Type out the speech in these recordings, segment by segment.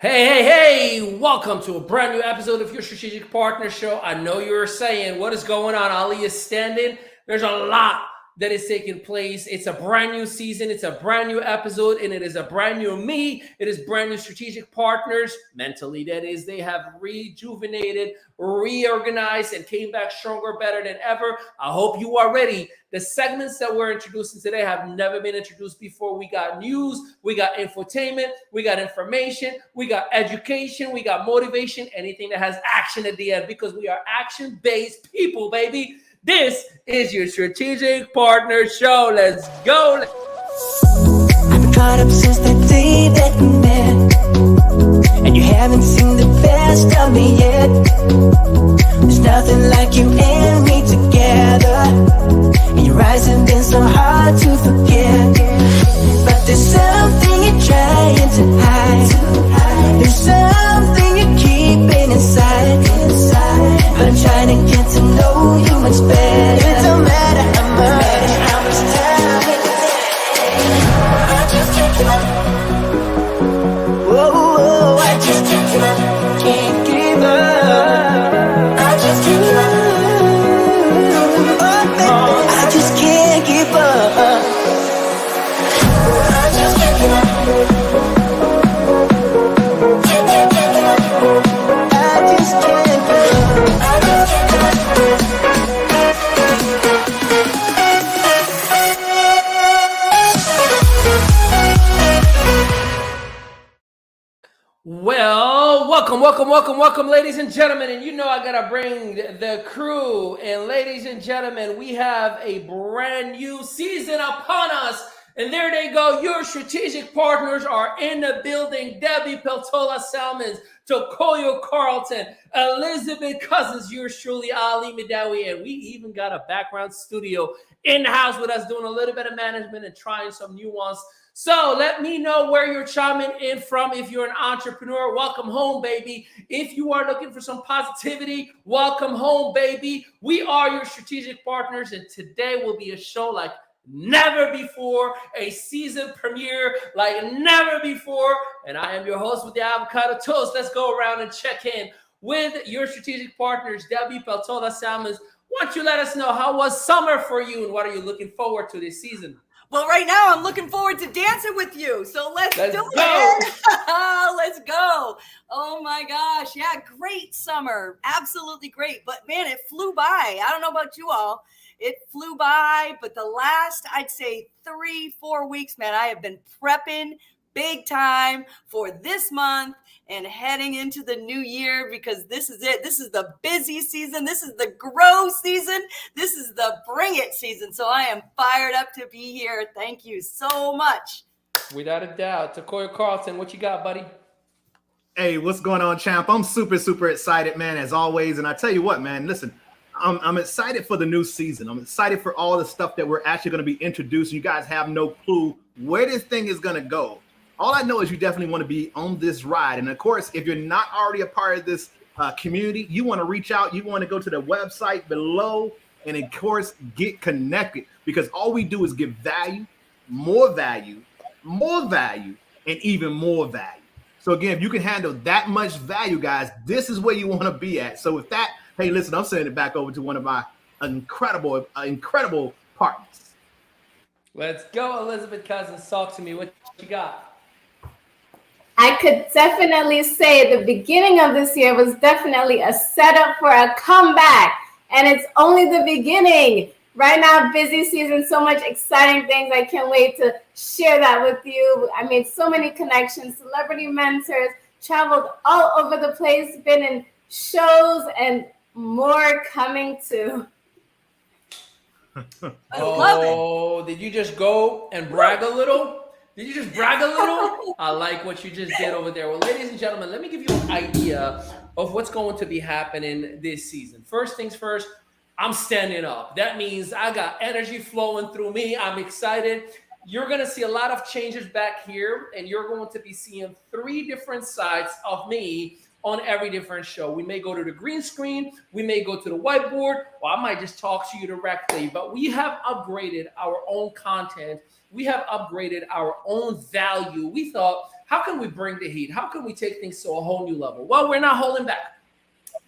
Hey, welcome to a brand new episode of your Strategic Partner Show. I know you're saying, what is going on? Ali is standing. There's a lot that is taking place. It's a brand new season. It's a brand new episode, and it is a brand new me. It is brand new strategic partners. Mentally, that is, they have rejuvenated, reorganized, and came back stronger, better than ever. I hope you are ready. The segments that we're introducing today have never been introduced before. We got news, we got infotainment, we got information, we got education, we got motivation, anything that has action at the end, because we are action-based people, baby. This is your Strategic Partner Show. Let's go. I've been caught up since the day that we met, and you haven't seen the best of me yet. There's nothing like you and me together, and your eyes have been so hard to forget. But there's something you're trying to hide. There's something you're keeping inside. But I'm trying to get to know you much better. It don't matter how much time it takes. I just can't give up. Whoa, I just can't give up. Can't give up. I just can't give up. Oh, baby, I just can't give up. I just can't give up. Can't give up. I just can't give up. Well, welcome, ladies and gentlemen. And you know I gotta bring the crew. And ladies and gentlemen, we have a brand new season upon us. And there they go. Your strategic partners are in the building. Debbie Peltola Salmons, Tokoyo Carlton, Elizabeth Cousins, yours truly, Ali Midawi. And we even got a background studio in the house with us doing a little bit of management and trying some nuance. So let me know where you're chiming in from. If you're an entrepreneur, welcome home, baby. If you are looking for some positivity, welcome home, baby. We are your strategic partners, and today will be a show like never before, a season premiere like never before. And I am your host with the avocado toast. Let's go around and check in with your strategic partners. Debbie Peltola Salmons, why don't you let us know, how was summer for you and what are you looking forward to this season? Well, right now I'm looking forward to dancing with you. So let's do go. it. Let's go. Oh my gosh. Yeah, great summer. Absolutely great. But man, it flew by. I don't know about you all. It flew by, but the last, I'd say 3-4 weeks, man, I have been prepping big time for this month and heading into the new year, because this is it. This is the busy season. This is the grow season. This is the bring it season. So I am fired up to be here. Thank you so much. Without a doubt. Tokoyo Carlton, what you got, buddy? Hey, what's going on, champ? I'm super excited, man, as always. And I tell you what, man, listen, I'm excited for the new season. I'm excited for all the stuff that we're actually going to be introducing. You guys have no clue where this thing is going to go. All I know is you definitely want to be on this ride. And of course, if you're not already a part of this community, you want to reach out. You want to go to the website below and, of course, get connected, because all we do is give value, and even more value. So again, if you can handle that much value, guys, this is where you want to be at. So with that, hey, listen, I'm sending it back over to one of my incredible partners. Let's go, Elizabeth Cousins. Talk to me. What you got? I could definitely say the beginning of this year was definitely a setup for a comeback, and it's only the beginning. Right now, busy season, so much exciting things. I can't wait to share that with you. I made so many connections, celebrity mentors, traveled all over the place, been in shows, and more coming too. I love it. Did you just go and brag a little? Did you just brag a little? I like what you just did over there. Well, ladies and gentlemen, let me give you an idea of what's going to be happening this season. First things first, I'm standing up. That means I got energy flowing through me. I'm excited. You're going to see a lot of changes back here, and you're going to be seeing 3 different sides of me on every different show. We may go to the green screen, we may go to the whiteboard, or I might just talk to you directly, but we have upgraded our own content. We have upgraded our own value. We thought, how can we bring the heat? How can we take things to a whole new level? Well, we're not holding back.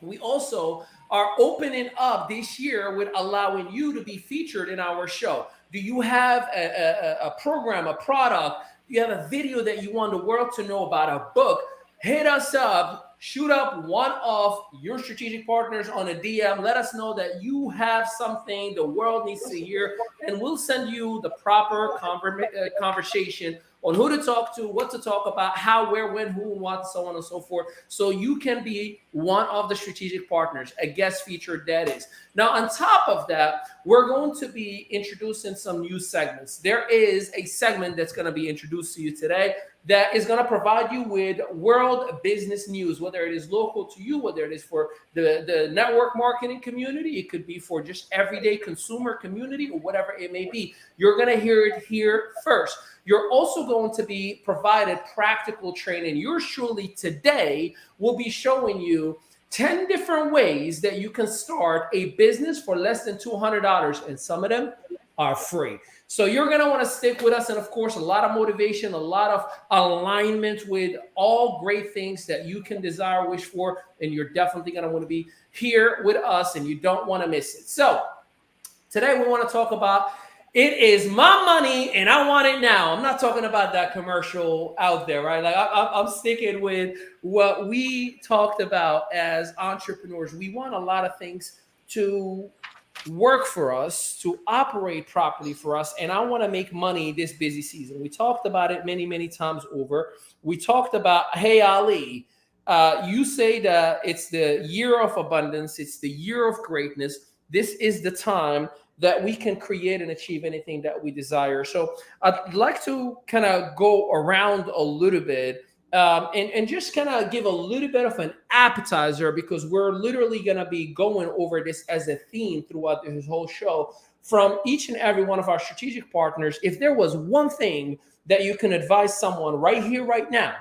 We also are opening up this year with allowing you to be featured in our show. Do you have a program, a product? Do you have a video that you want the world to know about, a book? Hit us up. Shoot up one of your strategic partners on a DM. Let us know that you have something the world needs to hear, and we'll send you the proper conversation on who to talk to, what to talk about, how, where, when, who, and what, so on and so forth, so you can be one of the strategic partners, a guest featured, that is. Now, on top of that, we're going to be introducing some new segments. There is a segment that's going to be introduced to you today that is going to provide you with world business news, whether it is local to you, whether it is for the network marketing community, it could be for just everyday consumer community, or whatever it may be. You're going to hear it here first. You're also going to be provided practical training. Yours truly today will be showing you 10 different ways that you can start a business for less than $200, and some of them are free. So you're going to want to stick with us. And of course, a lot of motivation, a lot of alignment with all great things that you can desire, wish for. And you're definitely going to want to be here with us, and you don't want to miss it. So today we want to talk about, it is my money and I want it now. I'm not talking about that commercial out there, right? Like I'm sticking with what we talked about as entrepreneurs. We want a lot of things to work for us, to operate properly for us, and I want to make money this busy season. We talked about it many, many times over. We talked about, hey, Ali, you say that it's the year of abundance, it's the year of greatness. This is the time that we can create and achieve anything that we desire. So I'd like to kind of go around a little bit and just kind of give a little bit of an appetizer, because we're literally going to be going over this as a theme throughout this whole show from each and every one of our strategic partners. If there was one thing that you can advise someone right here, right now,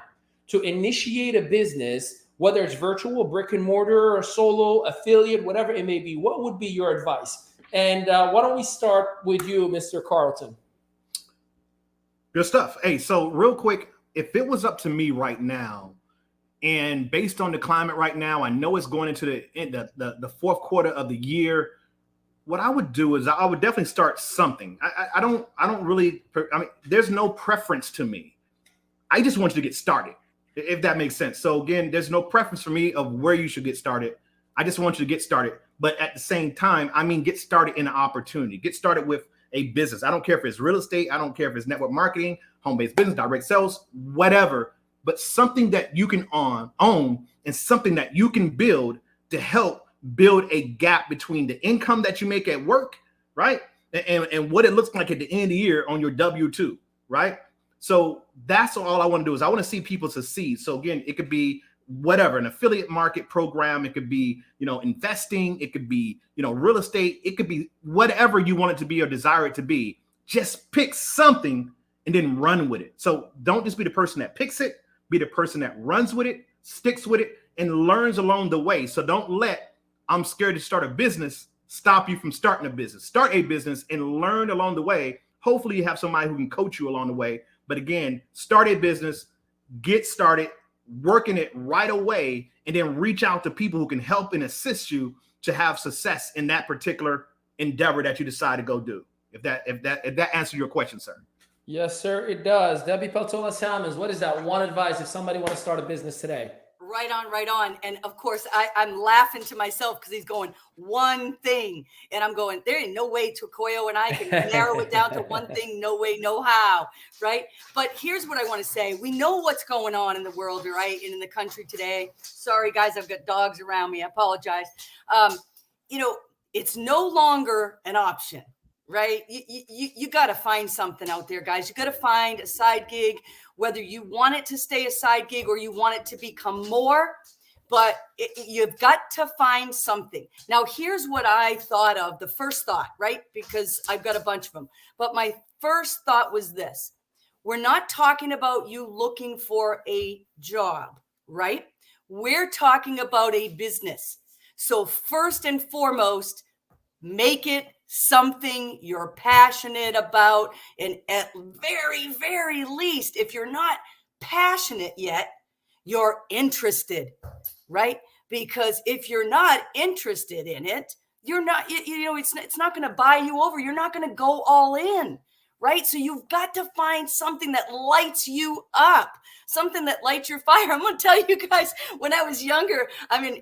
to initiate a business, whether it's virtual, brick and mortar, or solo, affiliate, whatever it may be, what would be your advice? And why don't we start with you, Mr. Carlton? Good stuff. Hey, so real quick, if it was up to me right now, and based on the climate right now, I know it's going into the fourth quarter of the year. What I would do is I would definitely start something. I don't really, I mean, there's no preference to me. I just want you to get started, if that makes sense. So again, there's no preference for me of where you should get started. I just want you to get started. But at the same time, I mean, get started in an opportunity. Get started with a business. I don't care if it's real estate. I don't care if it's network marketing, home-based business, direct sales, whatever. But something that you can own and something that you can build to help build a gap between the income that you make at work, right? And what it looks like at the end of the year on your W-2, right? So that's all I want to do, is I want to see people succeed. So again, it could be whatever, an affiliate market program. It could be, investing. It could be, real estate. It could be whatever you want it to be or desire it to be. Just pick something and then run with it. So don't just be the person that picks it, be the person that runs with it, sticks with it, and learns along the way. So don't let I'm scared to start a business stop you from starting a business. Start a business and learn along the way. Hopefully you have somebody who can coach you along the way. But again, start a business, get started, working it right away, and then reach out to people who can help and assist you to have success in that particular endeavor that you decide to go do. If that answers your question, sir. Yes, sir, it does. Debbie Peltola-Salmons, what is that one advice if somebody wants to start a business today? Right on, right on. And of course, I'm laughing to myself because he's going one thing. And I'm going, there ain't no way Tokoyo and I can narrow it down to one thing. No way, no how. Right. But here's what I want to say. We know what's going on in the world, right? And in the country today. Sorry, guys, I've got dogs around me. I apologize. It's no longer an option. Right. You got to find something out there, guys. You got to find a side gig, whether you want it to stay a side gig or you want it to become more. But you've got to find something. Now, here's what I thought of. The first thought, right? Because I've got a bunch of them. But my first thought was this. We're not talking about you looking for a job, right? We're talking about a business. So first and foremost, make it something you're passionate about. And at very, very least, if you're not passionate yet, you're interested, right? Because if you're not interested in it, you're not, it's not going to buy you over. You're not going to go all in, right? So you've got to find something that lights you up, something that lights your fire. I'm going to tell you guys, when I was younger, I mean,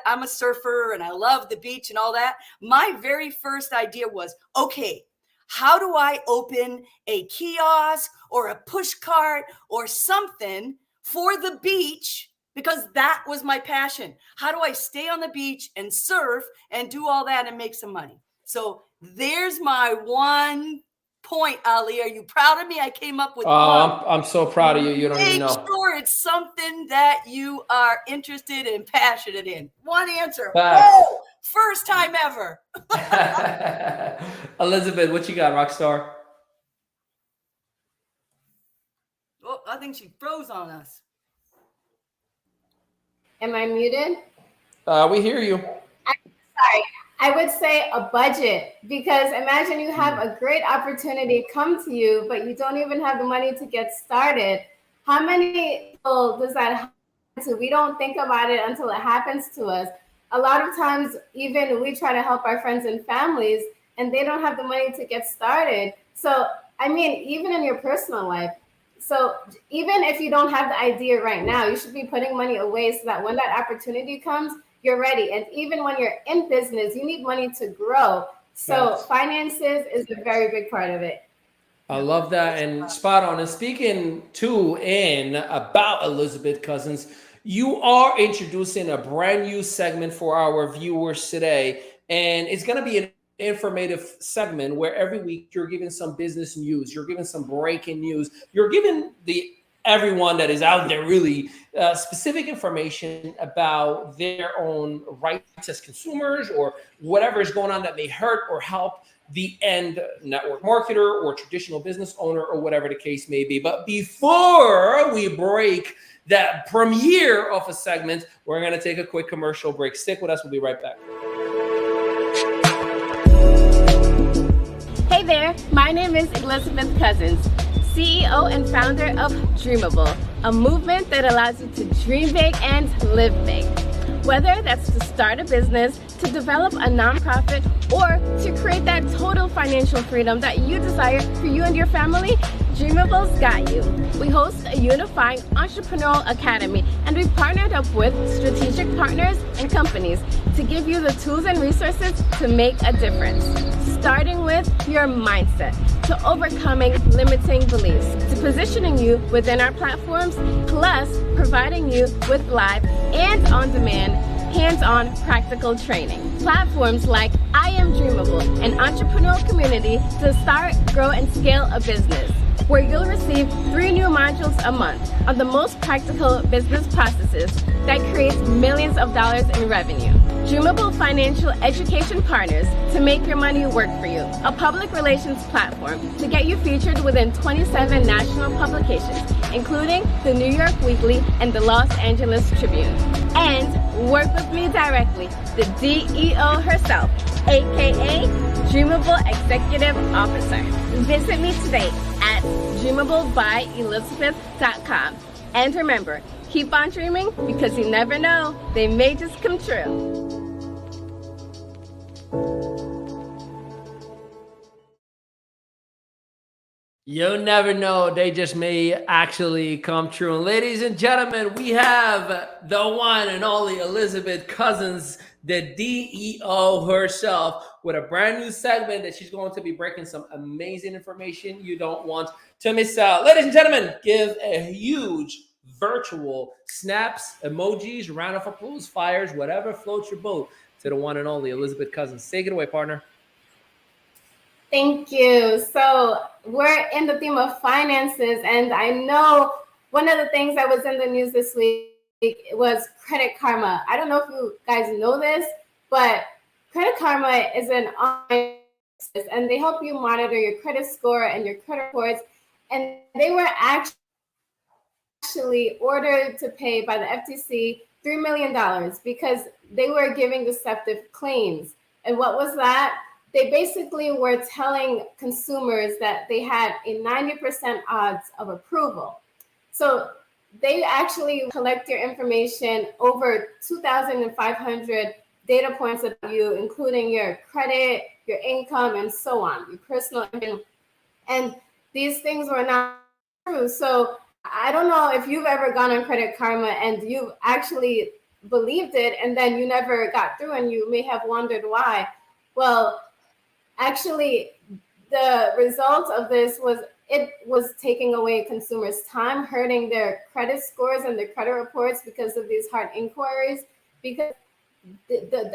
I'm a surfer and I love the beach and all that. My very first idea was, okay, how do I open a kiosk or a push cart or something for the beach? Because that was my passion. How do I stay on the beach and surf and do all that and make some money? So there's my one point, Ali. Are you proud of me? I came up with one. I'm so proud of you. You don't even know. Make sure it's something that you are interested and passionate in. One answer. Facts. Oh, first time ever. Elizabeth, what you got, Rockstar? Oh, I think she froze on us. Am I muted? We hear you. Sorry. I would say a budget, because imagine you have a great opportunity come to you, but you don't even have the money to get started. How many people does that happen to? We don't think about it until it happens to us. A lot of times, even we try to help our friends and families, and they don't have the money to get started. So, I mean, even in your personal life, so even if you don't have the idea right now, you should be putting money away so that when that opportunity comes, you're ready. And even when you're in business, you need money to grow. So finances is a very big part of it. I love that, and spot on. And speaking to and about Elizabeth Cousins, you are introducing a brand new segment for our viewers today, and it's going to be an informative segment where every week you're giving some business news, you're giving some breaking news, you're giving everyone that is out there really specific information about their own rights as consumers or whatever is going on that may hurt or help the end network marketer or traditional business owner or whatever the case may be. But before we break that premiere of a segment, we're going to take a quick commercial break. Stick with us. We'll be right back. Hey there, my name is Elizabeth Cousins, CEO and founder of Dreamable, a movement that allows you to dream big and live big. Whether that's to start a business, to develop a nonprofit, or to create that total financial freedom that you desire for you and your family, Dreamable's got you. We host a unifying entrepreneurial academy, and we've partnered up with strategic partners and companies to give you the tools and resources to make a difference. Starting with your mindset, to overcoming limiting beliefs, to positioning you within our platforms, plus providing you with live and on-demand hands-on practical training. Platforms like I Am Dreamable, an entrepreneurial community to start, grow, and scale a business, where you'll receive 3 new modules a month on the most practical business processes that creates millions of dollars in revenue. Dreamable Financial Education Partners to make your money work for you, a public relations platform to get you featured within 27 national publications, including the New York Weekly and the Los Angeles Tribune. And work with me directly, the DEO herself, aka Dreamable Executive Officer. Visit me today at dreamablebyelizabeth.com. And remember, keep on dreaming, because you never know, they may just come true. You never know, they just may actually come true. And ladies and gentlemen, we have the one and only Elizabeth Cousins, the DEO herself, with a brand new segment that she's going to be breaking some amazing information you don't want to miss out. Ladies and gentlemen, give a huge virtual snaps, emojis, round of applause, fires, whatever floats your boat to the one and only Elizabeth Cousins. Take it away, partner. Thank you. So we're in the theme of finances, and I know one of the things that was in the news this week was Credit Karma. I don't know if you guys know this, but Credit Karma is an online service, and they help you monitor your credit score and your credit reports. And they were actually ordered to pay by the FTC $3 million because they were giving deceptive claims. And what was that? They basically were telling consumers that they had a 90% odds of approval. So they actually collect your information, over 2,500 data points about you, including your credit, your income, and so on, your personal information. And these things were not true. So I don't know if you've ever gone on Credit Karma and you actually believed it and then you never got through, and you may have wondered why. Well, actually, the result of this was it was taking away consumers' time, hurting their credit scores and their credit reports because of these hard inquiries, because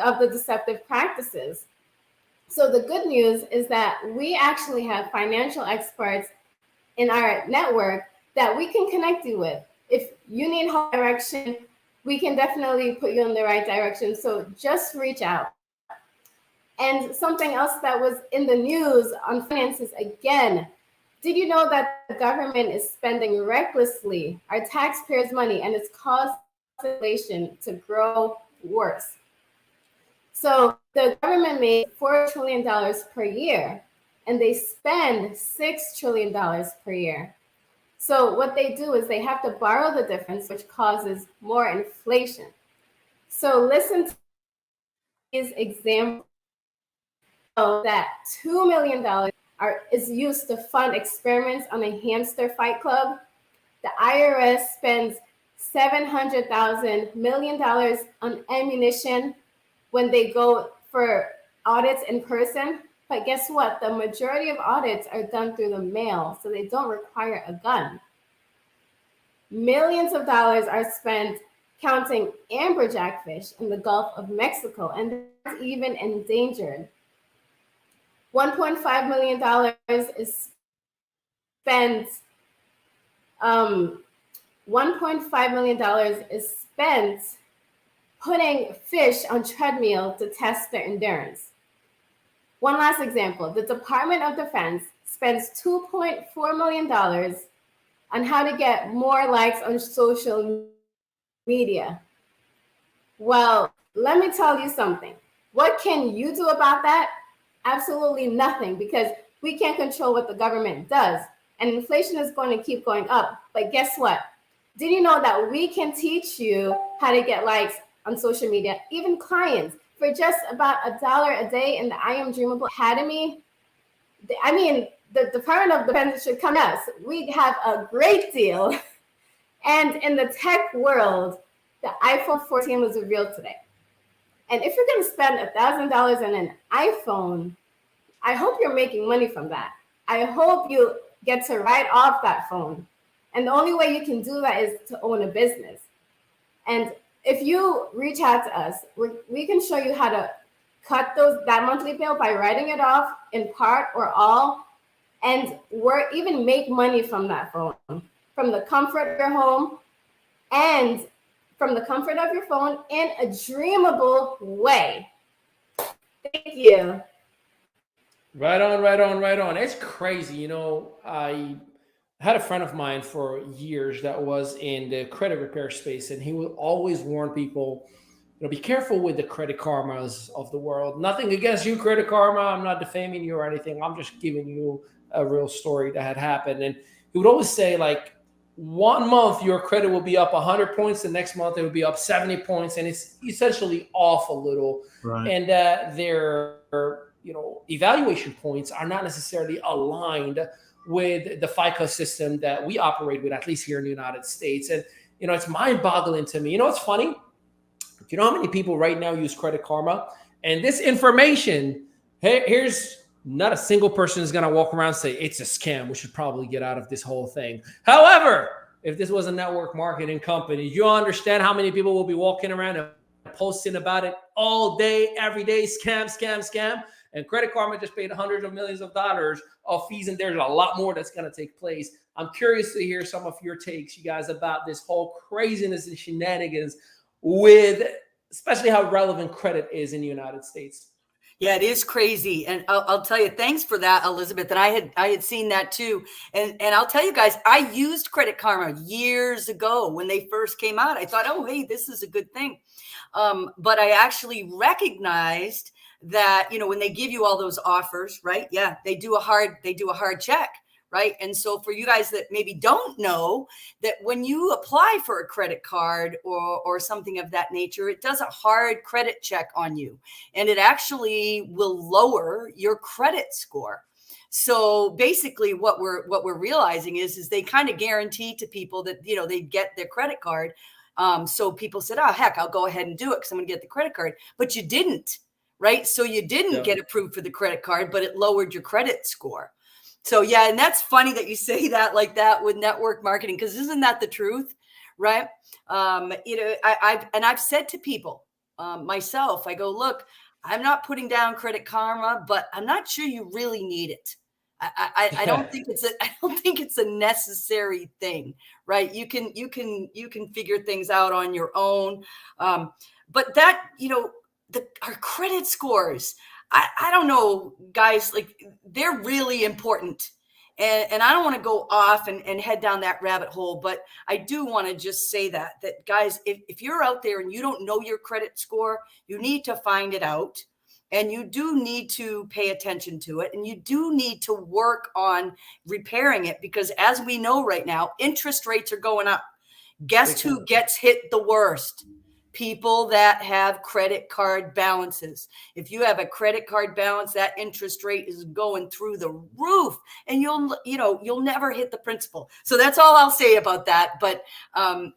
of the deceptive practices. So the good news is that we actually have financial experts in our network that we can connect you with. If you need help direction, we can definitely put you in the right direction. So just reach out. And something else that was in the news on finances again. Did you know that the government is spending recklessly our taxpayers' money, and it's caused inflation to grow worse? So the government made $4 trillion per year, and they spend $6 trillion per year. So what they do is they have to borrow the difference, which causes more inflation. So listen to these examples. That $2 million is used to fund experiments on a hamster fight club. The IRS spends $700 million on ammunition when they go for audits in person. But guess what? The majority of audits are done through the mail, so they don't require a gun. Millions of dollars are spent counting amberjack fish in the Gulf of Mexico, and that's even endangered. $1.5 million is spent. $1.5 million is spent putting fish on treadmill to test their endurance. One last example: the Department of Defense spends $2.4 million on how to get more likes on social media. Well, let me tell you something. What can you do about that? Absolutely nothing, because we can't control what the government does. And inflation is going to keep going up. But guess what? Did you know that we can teach you how to get likes on social media, even clients, for just about $1 a day in the I Am Dreamable Academy? I mean, the Department of Defense should come to us. We have a great deal. And in the tech world, the iPhone 14 was revealed today. And if you're going to spend $1,000 on an iPhone, I hope you're making money from that. I hope you get to write off that phone. And the only way you can do that is to own a business. And if you reach out to us, we can show you how to cut that monthly bill by writing it off in part or all, and even make money from that phone, from the comfort of your home and from the comfort of your phone in a dreamable way. Thank you. Right on, right on, right on. It's crazy. You know, I had a friend of mine for years that was in the credit repair space, and he would always warn people, you know, be careful with the Credit Karmas of the world. Nothing against you, Credit Karma. I'm not defaming you or anything. I'm just giving you a real story that had happened. And he would always say, like, 1 month your credit will be up 100 points, the next month it will be up 70 points, and it's essentially off a little. Right. And their evaluation points are not necessarily aligned with the FICO system that we operate with, at least here in the United States. And it's mind-boggling to me. You know what's funny? Do you know how many people right now use Credit Karma? And this information, here's not a single person is going to walk around and say, it's a scam. We should probably get out of this whole thing. However, if this was a network marketing company, you understand how many people will be walking around and posting about it all day, every day, scam, scam, scam. And Credit Karma just paid hundreds of millions of dollars of fees, and there's a lot more that's going to take place. I'm curious to hear some of your takes, you guys, about this whole craziness and shenanigans with especially how relevant credit is in the United States. Yeah, it is crazy. And I'll tell you, thanks for that, Elizabeth. And I had seen that too. And I'll tell you guys, I used Credit Karma years ago when they first came out. I thought, oh, hey, this is a good thing. But I actually recognized that, when they give you all those offers, right? Yeah, they do a hard check, right? And so for you guys that maybe don't know, that when you apply for a credit card or something of that nature, it does a hard credit check on you, and it actually will lower your credit score. So basically what we're realizing is they kind of guarantee to people that, you know, they get their credit card. So people said, oh, heck, I'll go ahead and do it because I'm going to get the credit card. But you didn't, right? So you didn't get approved for the credit card, but it lowered your credit score. So, yeah, and that's funny that you say that like that with network marketing, because isn't that the truth, right? You know, I've said to people myself, I go, look, I'm not putting down Credit Karma, but I'm not sure you really need it. I don't think it's a necessary thing, right? You can figure things out on your own. But that, you know, our credit scores, I don't know, guys, like they're really important. And I don't want to go off and head down that rabbit hole, but I do want to just say that guys, if you're out there and you don't know your credit score, you need to find it out. And you do need to pay attention to it. And you do need to work on repairing it, because as we know right now, interest rates are going up. Guess who gets hit the worst? People that have credit card balances. If you have a credit card balance, that interest rate is going through the roof, and you'll never hit the principal. So that's all I'll say about that. But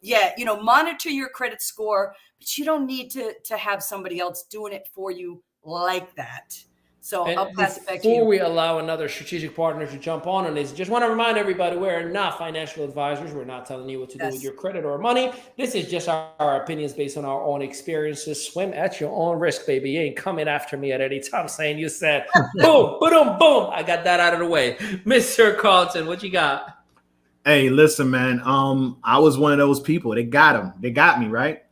yeah, you know, monitor your credit score, but you don't need to have somebody else doing it for you like that. So And I'll pass it back to you. before we allow another strategic partner to jump on this, just want to remind everybody we're not financial advisors. We're not telling you what to do with your credit or money. This is just our opinions based on our own experiences. Swim at your own risk, baby. You ain't coming after me at any time saying you said, boom, boom, boom. I got that out of the way. Mr. Carlton, what you got? Hey, listen, man. I was one of those people. They got me, right?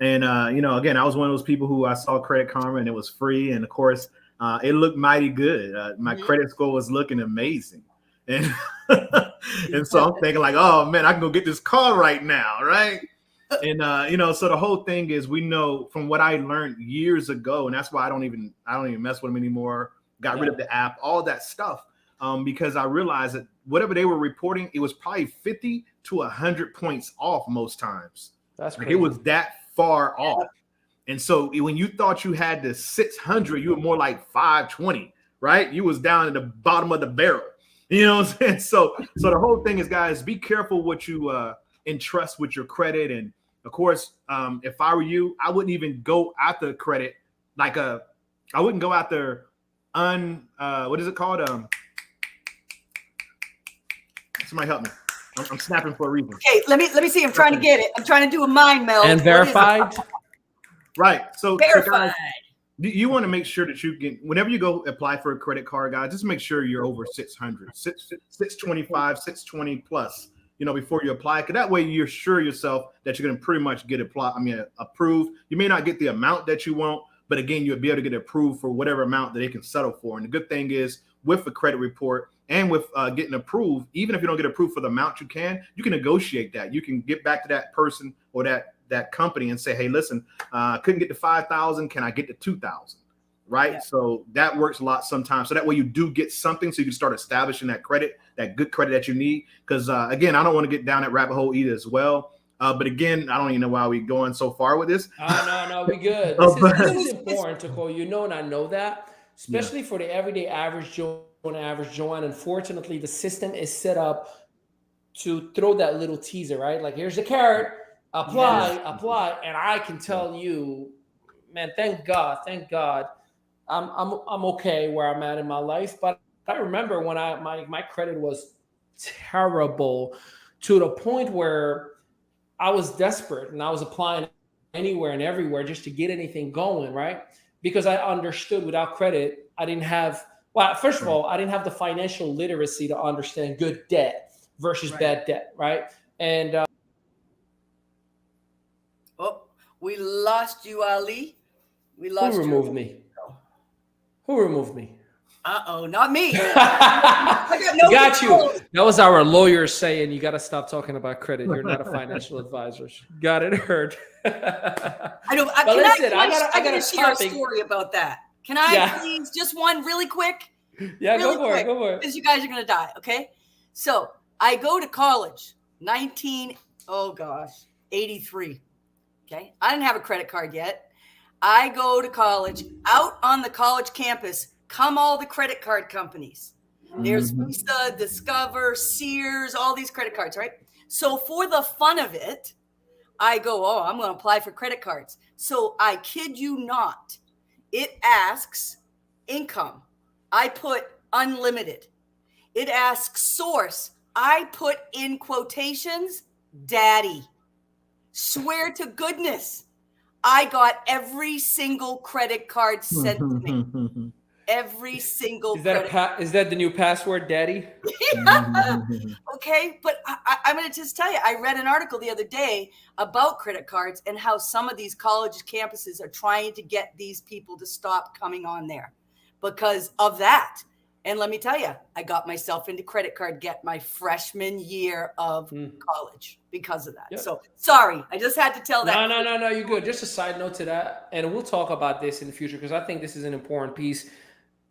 And, you know, again, I was one of those people who I saw Credit Karma and it was free. And of course, it looked mighty good. My credit score was looking amazing. And, and so I'm thinking like, oh, man, I can go get this car right now. Right. And, you know, so the whole thing is, we know from what I learned years ago, and that's why I don't even mess with them anymore. Got rid of the app, all that stuff, because I realized that whatever they were reporting, it was probably 50 to 100 points off most times. That's like crazy. it was that far off. And so when you thought you had the 600, you were more like 520, right? You was down at the bottom of the barrel. You know what I'm saying? So the whole thing is, guys, be careful what you entrust with your credit. And of course, if I were you, I wouldn't even go after credit. I wouldn't go after what is it called? Somebody help me. I'm snapping for a reason. Okay, let me see. I'm trying to get it. I'm trying to do a mind meld. And verified. Right. So Verified. guys, you want to make sure that you get, whenever you go apply for a credit card, guys, just make sure you're over 600, 625, 620 plus, you know, before you apply. Because that way you're sure yourself that you're going to pretty much get approved. You may not get the amount that you want, but again, you'll be able to get approved for whatever amount that they can settle for. And the good thing is, with the credit report and with getting approved, even if you don't get approved for the amount you can negotiate that. You can get back to that person or that company and say, hey, listen, couldn't get to 5,000. Can I get to 2,000? Right. Yeah. So that works a lot sometimes. So that way you do get something, so you can start establishing that credit, that good credit that you need. Because again, I don't want to get down that rabbit hole either as well. But again, I don't even know why we're going so far with this. No, we good. This is important to call, you know, and I know that. Especially for the everyday average Joe and average Joanne. Unfortunately, the system is set up to throw that little teaser, right? Like, here's the carrot, apply. And I can tell you, man, thank God, I'm okay where I'm at in my life. But I remember when my credit was terrible, to the point where I was desperate and I was applying anywhere and everywhere just to get anything going, right? Because I understood without credit, I didn't have, well, first of all, I didn't have the financial literacy to understand good debt versus bad debt, right? And we lost you, Ali. We lost who removed me? Who removed me? Uh-oh, not me. Got you. That was our lawyer saying you got to stop talking about credit. You're not a financial advisor. Got it heard. I know. But listen, I got a share a story about that. Can I please, just one really quick? Yeah, go for it. Because you guys are going to die, okay? So I go to college, 83. Okay. I didn't have a credit card yet. I go to college. Out on the college campus come all the credit card companies. There's Visa, Discover, Sears, all these credit cards, right? So for the fun of it, I go, oh, I'm going to apply for credit cards. So I kid you not, it asks income. I put unlimited. It asks source. I put in quotations, daddy. Swear to goodness, I got every single credit card sent to me. Every single Is that is that the new password, daddy? Okay, but I'm going to just tell you, I read an article the other day about credit cards and how some of these college campuses are trying to get these people to stop coming on there because of that. And let me tell you, I got myself into credit card debt my freshman year of college because of that. Yep. So sorry, I just had to tell that. No, you're good. Just a side note to that, and we'll talk about this in the future because I think this is an important piece.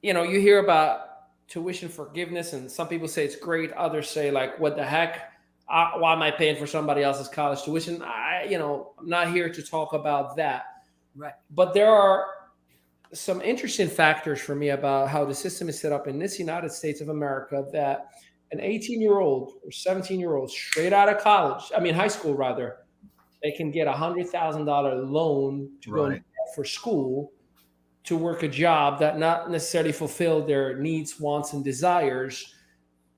You know, you hear about tuition forgiveness, and some people say it's great. Others say, like, what the heck? Why am I paying for somebody else's college tuition? I'm not here to talk about that. Right. But there are some interesting factors for me about how the system is set up in this United States of America that an 18-year-old or 17-year-old straight out of high school rather, they can get $100,000 loan to go for school to work a job that not necessarily fulfill their needs, wants, and desires.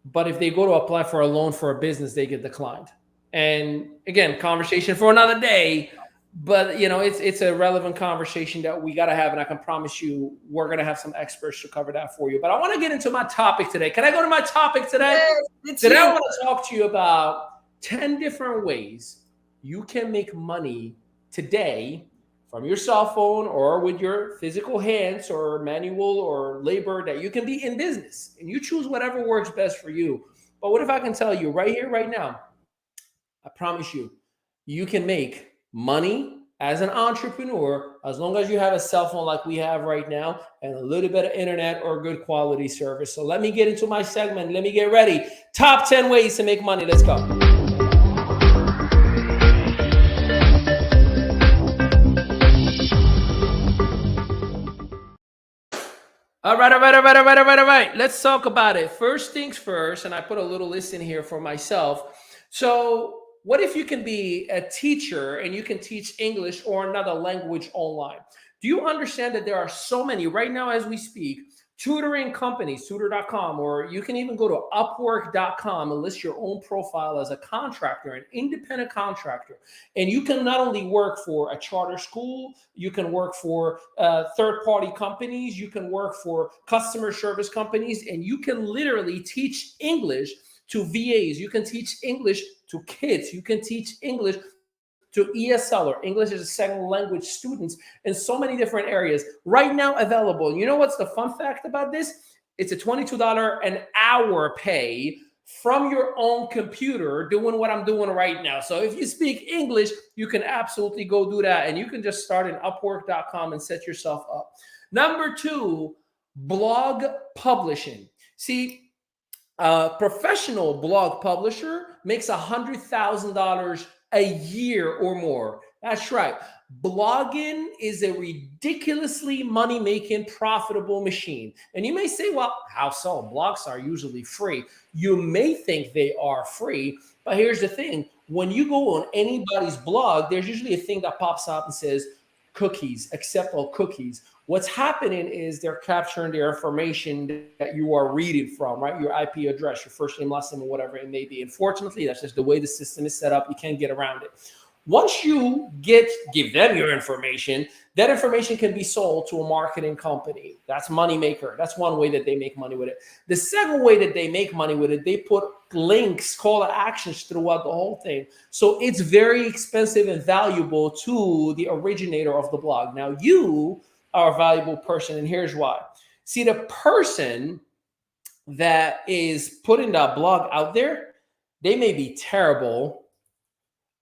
But if they go to apply for a loan for a business, they get declined. And again, conversation for another day. But, it's a relevant conversation that we got to have. And I can promise you, we're going to have some experts to cover that for you. But I want to get into my topic today. Can I go to my topic today? Yes, today I want to talk to you about 10 different ways you can make money today from your cell phone or with your physical hands or manual or labor that you can be in business. And you choose whatever works best for you. But what if I can tell you right here, right now, I promise you, you can make money as an entrepreneur as long as you have a cell phone like we have right now and a little bit of internet or good quality service. So let me get into my segment. Let me get ready. Top 10 ways to make money. Let's go. All right. Let's talk about it. First things first, and I put a little list in here for myself. So what if you can be a teacher and you can teach English or another language online? Do you understand that there are so many right now as we speak, tutoring companies, tutor.com, or you can even go to upwork.com and list your own profile as a contractor, an independent contractor. And you can not only work for a charter school, you can work for third-party companies, you can work for customer service companies, and you can literally teach English to VAs. You can teach English to kids. You can teach English to ESL or English as a second language students in so many different areas right now available. You know what's the fun fact about this? It's a $22 an hour pay from your own computer doing what I'm doing right now. So if you speak English, you can absolutely go do that. And you can just start in upwork.com and set yourself up. Number 2, blog publishing. See, a professional blog publisher makes $100,000 a year or more. That's right. Blogging is a ridiculously money-making, profitable machine. And you may say, well, how so? Blogs are usually free. You may think they are free, but here's the thing. When you go on anybody's blog, there's usually a thing that pops up and says, cookies, accept all cookies. What's happening is they're capturing the information that you are reading from, right? Your IP address, your first name, last name, or whatever it may be. Unfortunately, that's just the way the system is set up. You can't get around it. Once you give them your information, that information can be sold to a marketing company. That's moneymaker. That's one way that they make money with it. The second way that they make money with it, they put links, call to actions throughout the whole thing. So it's very expensive and valuable to the originator of the blog. Now, you are a valuable person, and here's why. See, the person that is putting that blog out there, they may be terrible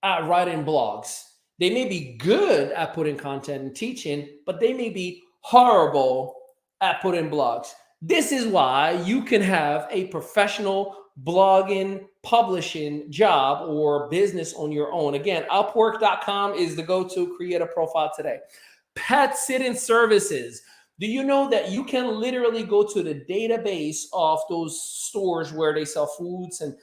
at writing blogs. They may be good at putting content and teaching, but they may be horrible at putting blogs. This is why you can have a professional blogging, publishing job or business on your own. Again, Upwork.com is the go-to. Create a profile today. Pet sitting services. Do you know that you can literally go to the database of those stores where they sell foods and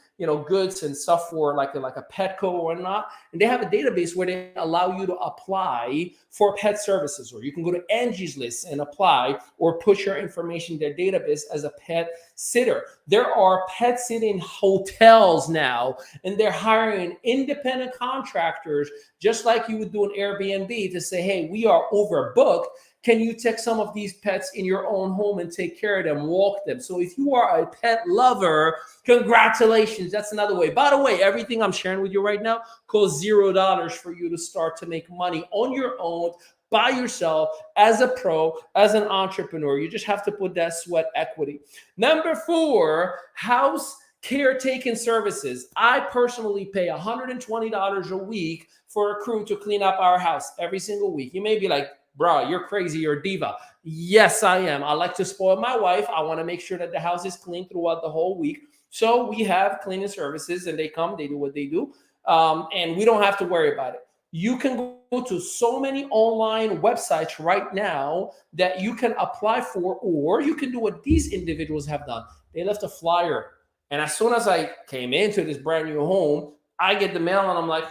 goods and stuff for like a Petco or not, and they have a database where they allow you to apply for pet services, or you can go to Angie's List and apply or put your information in their database as a pet sitter. There are pet sitting hotels now, and they're hiring independent contractors, just like you would do an Airbnb, to say, hey, we are overbooked. Can you take some of these pets in your own home and take care of them, walk them? So if you are a pet lover, congratulations. That's another way. By the way, everything I'm sharing with you right now costs $0 for you to start to make money on your own, by yourself, as a pro, as an entrepreneur. You just have to put that sweat equity. Number 4, house caretaking services. I personally pay $120 a week for a crew to clean up our house every single week. You may be like, bro, you're crazy, you're a diva. Yes, I am. I like to spoil my wife. I want to make sure that the house is clean throughout the whole week. So we have cleaning services, and they come, they do what they do, and we don't have to worry about it. You can go to so many online websites right now that you can apply for, or you can do what these individuals have done. They left a flyer, and as soon as I came into this brand new home, I get the mail, and I'm like,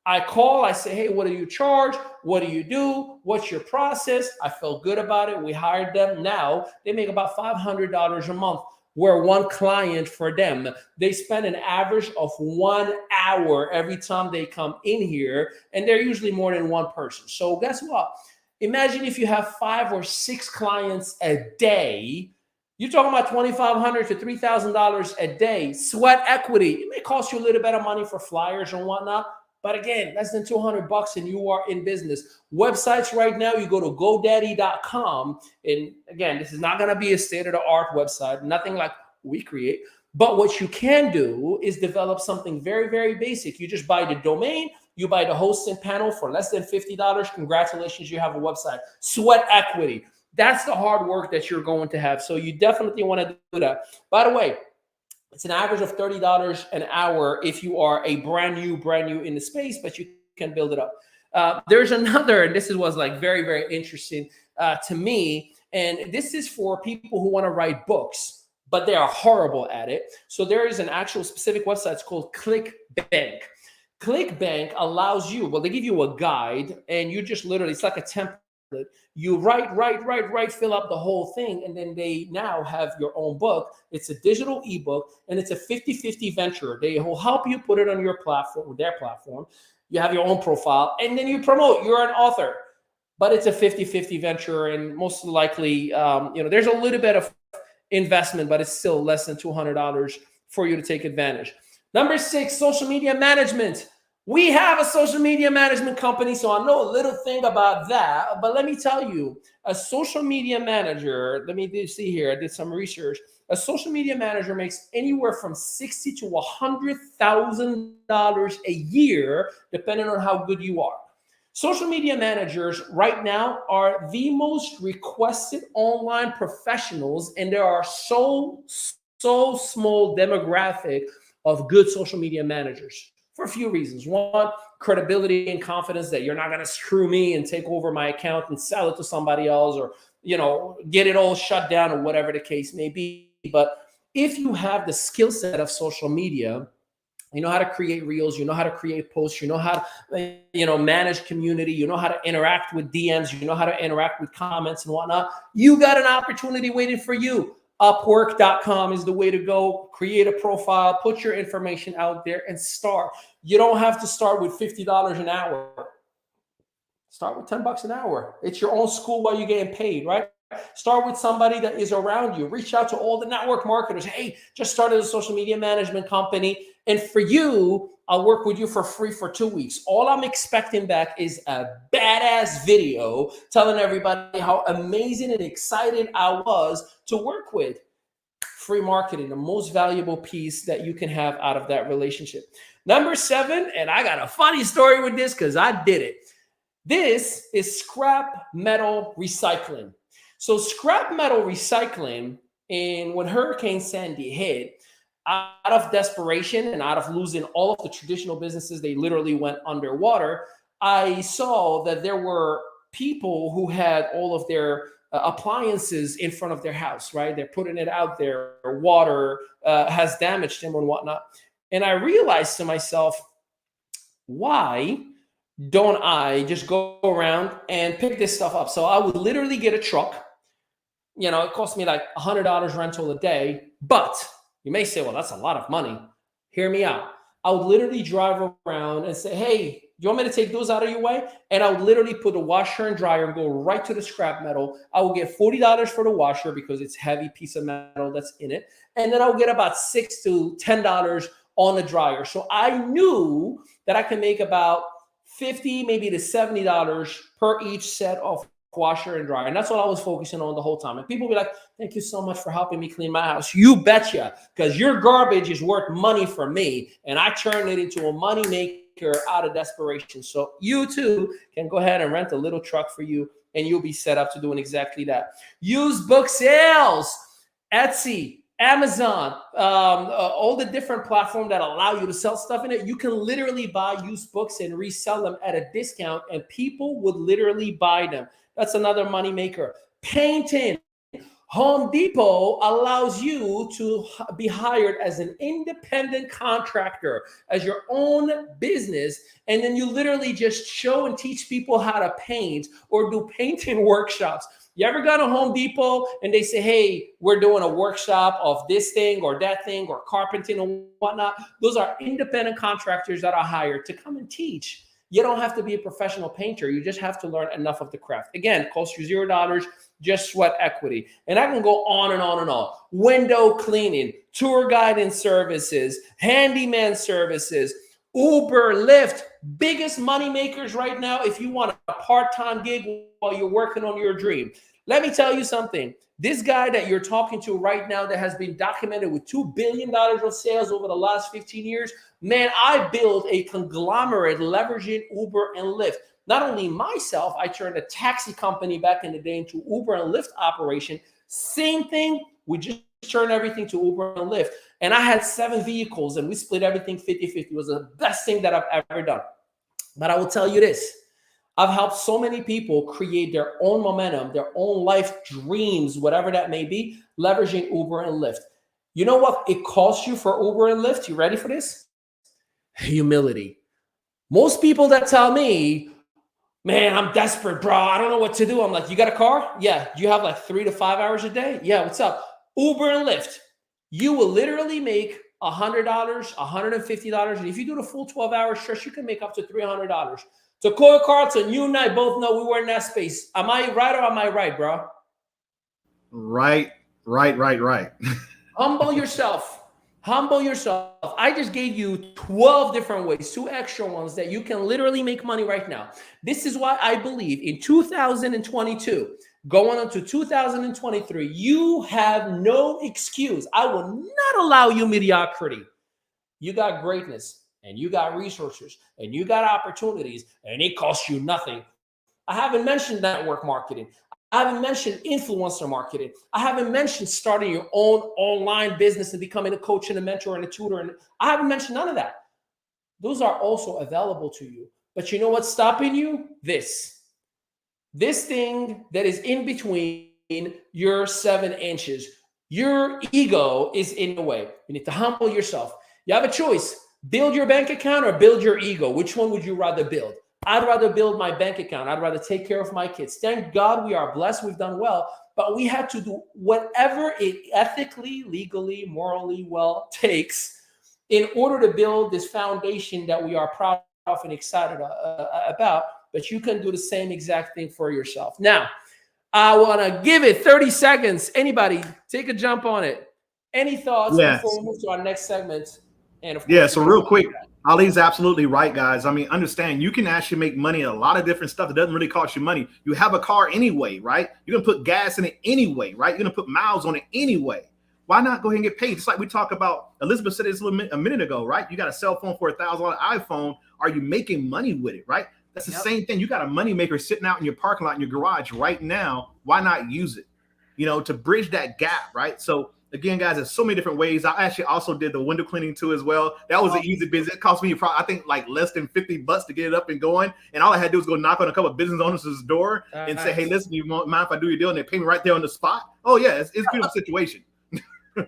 I call, I say, hey, what do you charge? What do you do? What's your process? I felt good about it. We hired them. Now they make about $500 a month. We're one client for them. They spend an average of 1 hour every time they come in here, and they're usually more than one person. So guess what? Imagine if you have 5 or 6 clients a day. You're talking about $2,500 to $3,000 a day. Sweat equity. It may cost you a little bit of money for flyers and whatnot, but again, less than $200 and you are in business. Websites right now, you go to GoDaddy.com. And again, this is not going to be a state-of-the-art website, nothing like we create. But what you can do is develop something very, very basic. You just buy the domain, you buy the hosting panel for less than $50. Congratulations, you have a website. Sweat equity. That's the hard work that you're going to have. So you definitely want to do that. By the way, it's an average of $30 an hour if you are a brand new in the space, but you can build it up. There's another, and this was like very, very interesting to me. And this is for people who want to write books, but they are horrible at it. So there is an actual specific website. It's called ClickBank. ClickBank allows you, well, they give you a guide, and you just literally, it's like a template. You write, fill up the whole thing, and then they now have your own book. It's a digital ebook, and it's a 50-50 venture. They will help you put it on your platform, their platform. You have your own profile, and then you promote. You're an author, but it's a 50-50 venture, and most likely, there's a little bit of investment, but it's still less than $200 for you to take advantage. Number 6, social media management. We have a social media management company, so I know a little thing about that. But let me tell you, a social media manager, let me see here, I did some research. A social media manager makes anywhere from $60,000 to $100,000 a year, depending on how good you are. Social media managers right now are the most requested online professionals, and there are so small demographic of good social media managers. For a few reasons. One, credibility and confidence that you're not going to screw me and take over my account and sell it to somebody else, or, get it all shut down, or whatever the case may be. But if you have the skill set of social media, you know how to create reels, you know how to create posts, you know how to, manage community, you know how to interact with DMs, you know how to interact with comments and whatnot, you got an opportunity waiting for you. Upwork.com is the way to go. Create a profile, put your information out there, and start. You don't have to start with $50 an hour. Start with $10 an hour. It's your own school while you're getting paid, right? Start with somebody that is around you. Reach out to all the network marketers. Hey, just started a social media management company. And for you, I'll work with you for free for 2 weeks. All I'm expecting back is a badass video telling everybody how amazing and excited I was to work with. Free marketing, the most valuable piece that you can have out of that relationship. Number 7, and I got a funny story with this because I did it. This is scrap metal recycling. So scrap metal recycling, and when Hurricane Sandy hit, out of desperation and out of losing all of the traditional businesses, they literally went underwater. I saw that there were people who had all of their appliances in front of their house, right? They're putting it out there. Water has damaged them and whatnot. And I realized to myself, why don't I just go around and pick this stuff up? So I would literally get a truck. You know, it cost me like $100 rental a day. But you may say, well, that's a lot of money. Hear me out. I would literally drive around and say, hey, you want me to take those out of your way? And I would literally put a washer and dryer and go right to the scrap metal. I will get $40 for the washer because it's a heavy piece of metal that's in it. And then I'll get about $6 to $10 on the dryer. So I knew that I can make about $50, maybe to $70 per each set of washer and dryer. And that's what I was focusing on the whole time. And people be like, thank you so much for helping me clean my house. You betcha, because your garbage is worth money for me. And I turned it into a money maker out of desperation. So you too can go ahead and rent a little truck for you, and you'll be set up to doing exactly that. Used book sales, Etsy, Amazon, all the different platforms that allow you to sell stuff in it. You can literally buy used books and resell them at a discount, and people would literally buy them. That's another money maker. Painting. Home Depot allows you to be hired as an independent contractor, as your own business, and then you literally just show and teach people how to paint or do painting workshops. You ever gone to Home Depot and they say, hey, we're doing a workshop of this thing or that thing or carpenting and whatnot? Those are independent contractors that are hired to come and teach. You don't have to be a professional painter. You just have to learn enough of the craft. Again, it costs you $0, just sweat equity. And I can go on and on and on. Window cleaning, tour guiding services, handyman services, Uber, Lyft, biggest money makers right now if you want a part-time gig while you're working on your dream. Let me tell you something. This guy that you're talking to right now that has been documented with $2 billion of sales over the last 15 years, man, I built a conglomerate leveraging Uber and Lyft. Not only myself, I turned a taxi company back in the day into Uber and Lyft operation. Same thing, we just turned everything to Uber and Lyft. And I had 7 vehicles and we split everything 50-50. It was the best thing that I've ever done. But I will tell you this. I've helped so many people create their own momentum, their own life dreams, whatever that may be, leveraging Uber and Lyft. You know what it costs you for Uber and Lyft? You ready for this? Humility. Most people that tell me, man, I'm desperate, bro, I don't know what to do. I'm like, you got a car? Yeah. Do you have like 3 to 5 hours a day? Yeah. What's up? Uber and Lyft. You will literally make $100, $150. And if you do the full 12-hour stretch, you can make up to $300. So Corey Carlton, you and I both know we were in that space. Am I right or am I right, bro? Right. Humble yourself. Humble yourself. I just gave you 12 different ways, 2 extra ones that you can literally make money right now. This is why I believe in 2022, going into 2023, you have no excuse. I will not allow you mediocrity. You got greatness. And you got resources, and you got opportunities, and it costs you nothing. I haven't mentioned network marketing. I haven't mentioned influencer marketing. I haven't mentioned starting your own online business and becoming a coach and a mentor and a tutor. And I haven't mentioned none of that. Those are also available to you. But you know what's stopping you? This thing that is in between your 7 inches. Your ego is in the way. You need to humble yourself. You have a choice. Build your bank account or build your ego. Which one would you rather build? I'd rather build my bank account. I'd rather take care of my kids. Thank God we are blessed. We've done well. But we had to do whatever it ethically, legally, morally well takes in order to build this foundation that we are proud of and excited about. But you can do the same exact thing for yourself. Now, I want to give it 30 seconds. Anybody, take a jump on it. Any thoughts before we move to our next segment? And of course, so real quick, Ali's absolutely right, guys. I mean, understand, you can actually make money in a lot of different stuff that doesn't really cost you money. You have a car anyway, right? You're going to put gas in it anyway, right? You're going to put miles on it anyway. Why not go ahead and get paid? Just like we talk about, Elizabeth said this a minute ago, right? You got a cell phone for $1,000 iPhone. Are you making money with it, right? That's the same thing. You got a money maker sitting out in your parking lot in your garage right now. Why not use it? You know, to bridge that gap, right? So again, guys, there's so many different ways. I actually also did the window cleaning too as well. That was an easy business. It cost me probably, I think, like less than $50 to get it up and going. And all I had to do was go knock on a couple of business owners' door and say, hey, listen, you mind if I do your deal? And they pay me right there on the spot. Oh yeah, it's a beautiful situation.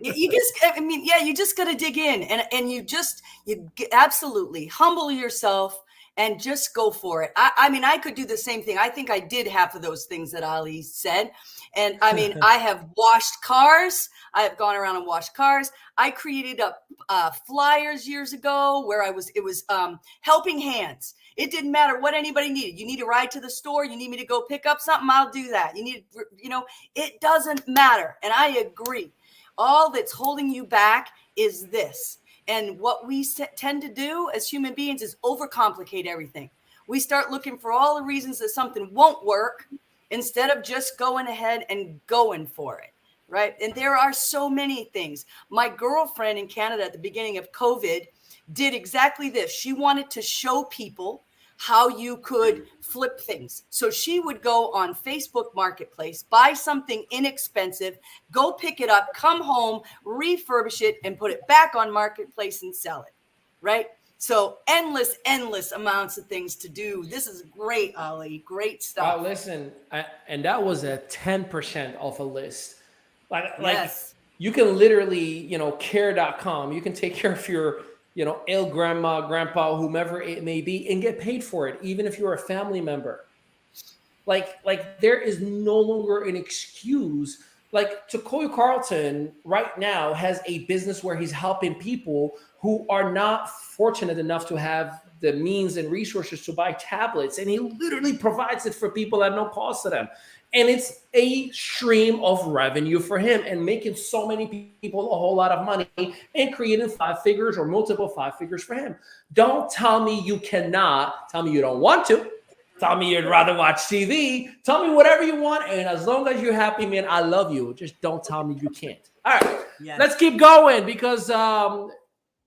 You just got to dig in and you absolutely humble yourself and just go for it. I mean, I could do the same thing. I think I did half of those things that Ali said. And I mean, I have washed cars. I have gone around and washed cars. I created flyers years ago where it was helping hands. It didn't matter what anybody needed. You need a ride to the store. You need me to go pick up something. I'll do that. It doesn't matter. And I agree. All that's holding you back is this. And what we tend to do as human beings is overcomplicate everything. We start looking for all the reasons that something won't work instead of just going ahead and going for it, right? And there are so many things. My girlfriend in Canada at the beginning of COVID did exactly this. She wanted to show people how you could flip things. So she would go on Facebook Marketplace, buy something inexpensive, go pick it up, come home, refurbish it, and put it back on Marketplace and sell it, right? So endless amounts of things to do. This is great, Ali. Great stuff. Listen, and that was a 10% off a list. Like Yes. you can literally, care.com. You can take care of your ill grandma, grandpa, whomever it may be, and get paid for it, even if you're a family member. Like there is no longer an excuse. Like Takoya Carlton right now has a business where he's helping people who are not fortunate enough to have the means and resources to buy tablets. And he literally provides it for people at no cost to them. And it's a stream of revenue for him and making so many people a whole lot of money and creating 5 figures or multiple 5 figures for him. Don't tell me you cannot. Tell me you don't want to. Tell me you'd rather watch TV. Tell me whatever you want. And as long as you're happy, man, I love you. Just don't tell me you can't. All right, Let's keep going because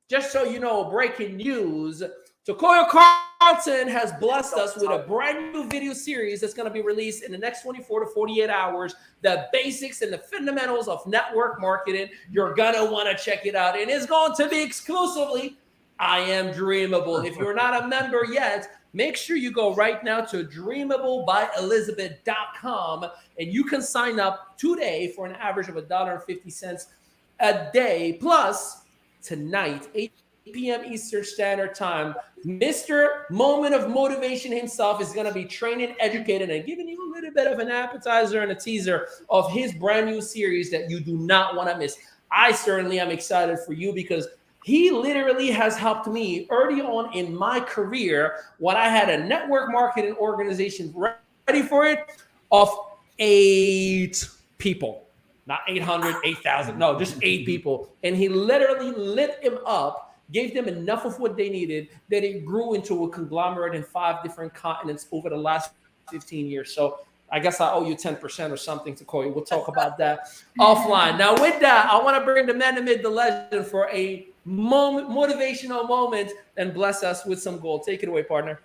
just so you know, breaking news, Takoya Carlton has blessed us with a brand new video series that's going to be released in the next 24 to 48 hours. The basics and the fundamentals of network marketing. You're going to want to check it out. And it's going to be exclusively I Am Dreamable. If you're not a member yet, make sure you go right now to dreamablebyelizabeth.com and you can sign up today for an average of $1.50 a day. Plus, tonight, 8 p.m. Eastern Standard Time, Mr. Moment of Motivation himself is going to be training, educating, and giving you a little bit of an appetizer and a teaser of his brand new series that you do not want to miss. I certainly am excited for you because he literally has helped me early on in my career when I had a network marketing organization ready for it of 8 people. Not 800, 8,000. No, just 8 people. And he literally lit him up, gave them enough of what they needed that it grew into a conglomerate in 5 different continents over the last 15 years. So I guess I owe you 10% or something, Takoya. We'll talk about that offline. Now, with that, I want to bring the man amid the legend for a motivational moment and bless us with some gold. Take it away, partner.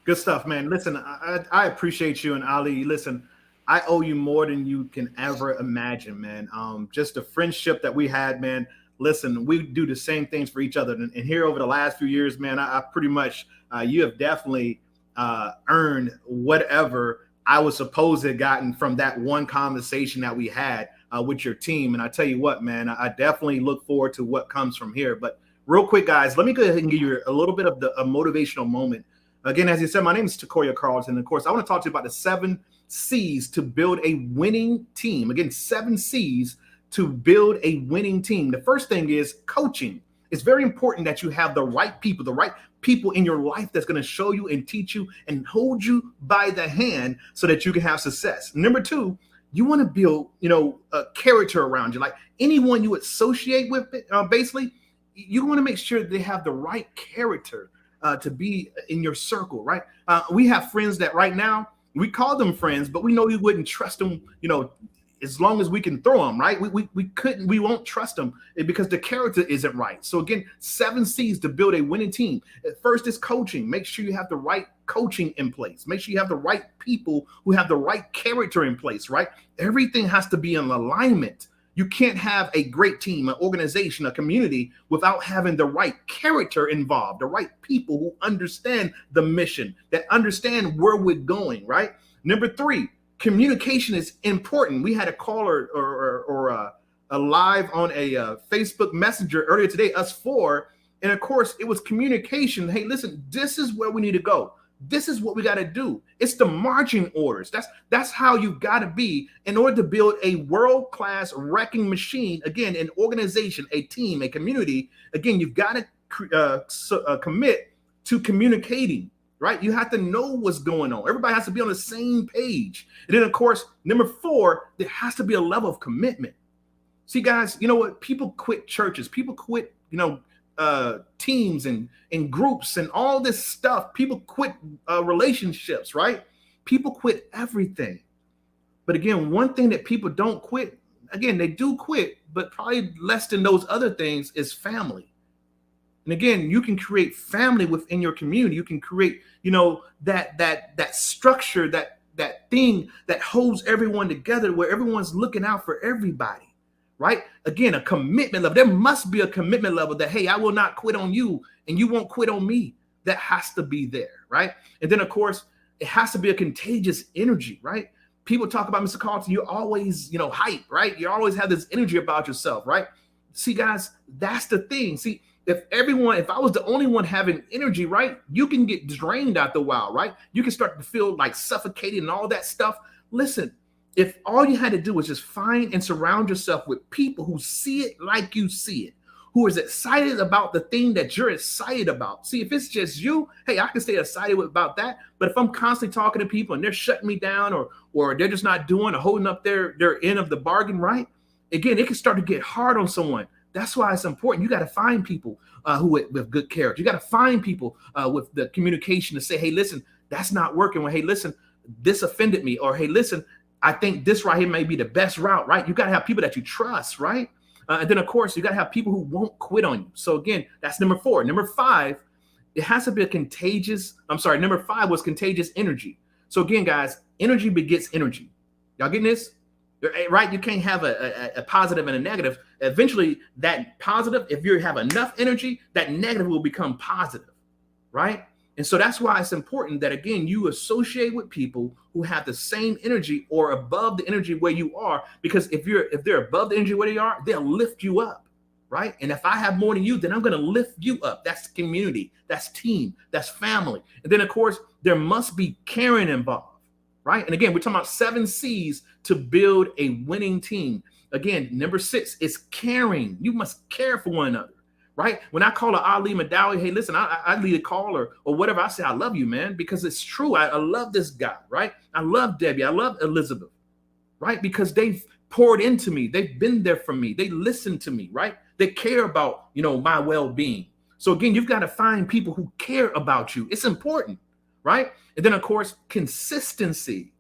Good stuff, man. Listen, I appreciate you and Ali. Listen, I owe you more than you can ever imagine, man. Just the friendship that we had, man. Listen, we do the same things for each other. And here over the last few years, man, I pretty much, you have definitely earned whatever I was supposed to have gotten from that one conversation that we had with your team. And I tell you what, man, I definitely look forward to what comes from here. But real quick, guys, let me go ahead and give you a little bit of a motivational moment. Again, as you said, my name is Takoya Carlton. And of course, I want to talk to you about the 7 C's to build a winning team. Again, 7 C's to build a winning team. The first thing is coaching. It's very important that you have the right people in your life that's going to show you and teach you and hold you by the hand so that you can have success. Number 2, you want to build, a character around you. Like anyone you associate with, basically, you want to make sure they have the right character to be in your circle, right? We have friends that right now, we call them friends, but we know you wouldn't trust them, as long as we can throw them, right? We won't trust them because the character isn't right. So again, 7 C's to build a winning team. First is coaching. Make sure you have the right coaching in place. Make sure you have the right people who have the right character in place, right? Everything has to be in alignment. You can't have a great team, an organization, a community without having the right character involved, the right people who understand the mission, that understand where we're going, right? Number 3, communication is important. We had a caller or a live on a Facebook Messenger earlier today, us 4, and of course it was communication. Hey, listen, this is where we need to go. This is what we got to do. It's the marching orders. That's how you've got to be in order to build a world-class wrecking machine. Again, an organization, a team, a community. Again, you've got to commit to communicating, right? You have to know what's going on. Everybody has to be on the same page. And then, of course, number 4, there has to be a level of commitment. See, guys, you know what? People quit churches. People quit, teams and groups and all this stuff. People quit relationships, right? People quit everything. But again, one thing that people don't quit, again, they do quit, but probably less than those other things, is family. And again, you can create family within your community. You can create, that structure, that thing that holds everyone together, where everyone's looking out for everybody. Right? Again, a commitment level. There must be a commitment level that, hey, I will not quit on you and you won't quit on me. That has to be there, right? And then, of course, it has to be a contagious energy, right? People talk about, Mr. Carlton, you're always, hype, right? You always have this energy about yourself, right? See, guys, that's the thing. See, if I was the only one having energy, right, you can get drained after a while, right? You can start to feel like suffocating and all that stuff. Listen, if all you had to do was just find and surround yourself with people who see it like you see it, who is excited about the thing that you're excited about. See, if it's just you, hey, I can stay excited about that. But if I'm constantly talking to people and they're shutting me down or they're just not doing or holding up their end of the bargain, right? Again, it can start to get hard on someone. That's why it's important. You got to find people who with good character. You got to find people with the communication to say, hey, listen, that's not working. Well, hey, listen, this offended me. Or, hey, listen, I think this right here may be the best route, right? You got to have people that you trust, right? And then, of course, you got to have people who won't quit on you. So, again, that's number 4. Number 5, it has to be number 5 was contagious energy. So, again, guys, energy begets energy. Y'all getting this? Right? You can't have a positive and a negative. Eventually, that positive, if you have enough energy, that negative will become positive, right? And so that's why it's important that, again, you associate with people who have the same energy or above the energy where you are, because if they're above the energy where they are, they'll lift you up, right? And if I have more than you, then I'm going to lift you up. That's community, that's team, that's family. And then, of course, there must be caring involved, right? And again, we're talking about 7 C's to build a winning team. Again, number 6 is caring. You must care for one another. Right? When I call Ali Madawi, hey, listen, I lead a call or whatever, I say, I love you, man, because it's true. I love this guy, right? I love Debbie. I love Elizabeth, right? Because they've poured into me. They've been there for me. They listen to me, right? They care about, my well-being. So again, you've got to find people who care about you. It's important, right? And then, of course, consistency.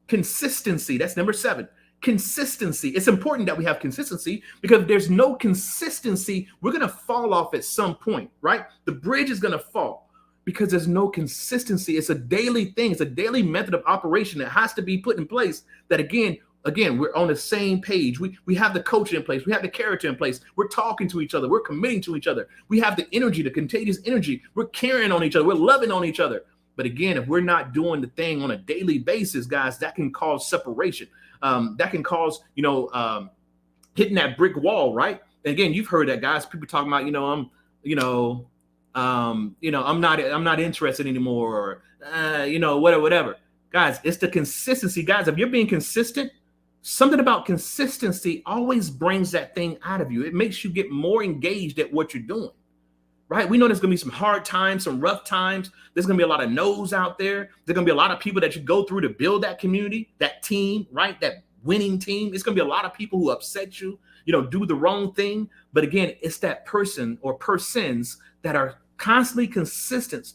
Consistency. That's number 7. Consistency. It's important that we have consistency, because if there's no consistency, we're going to fall off at some point, right? The bridge is going to fall because there's no consistency. It's a daily thing. It's a daily method of operation that has to be put in place, that again, we're on the same page. We have the coaching in place. We have the character in place. We're talking to each other. We're committing to each other. We have the energy, the contagious energy. We're caring on each other. We're loving on each other. But again, if we're not doing the thing on a daily basis, guys, that can cause separation. That can cause, hitting that brick wall, right? And again, you've heard that, guys. People talking about, I'm not interested anymore, or whatever. Guys, it's the consistency, guys. If you're being consistent, something about consistency always brings that thing out of you. It makes you get more engaged at what you're doing. Right? We know there's going to be some hard times, some rough times. There's going to be a lot of no's out there. There's going to be a lot of people that you go through to build that community, that team, right? That winning team. It's going to be a lot of people who upset you, do the wrong thing. But again, it's that person or persons that are constantly consistency.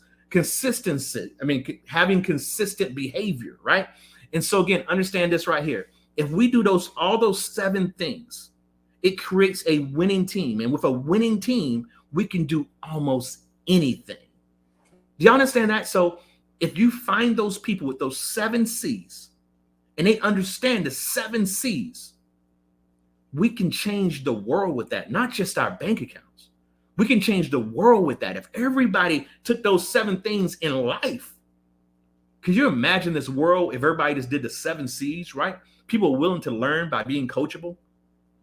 I mean, having consistent behavior, right? And so again, understand this right here. If we do all those 7 things, it creates a winning team. And with a winning team, we can do almost anything. Do you understand that? So if you find those people with those 7 C's and they understand the 7 C's, we can change the world with that, not just our bank accounts. We can change the world with that. If everybody took those 7 things in life, could you imagine this world if everybody just did the 7 C's, right? People are willing to learn by being coachable,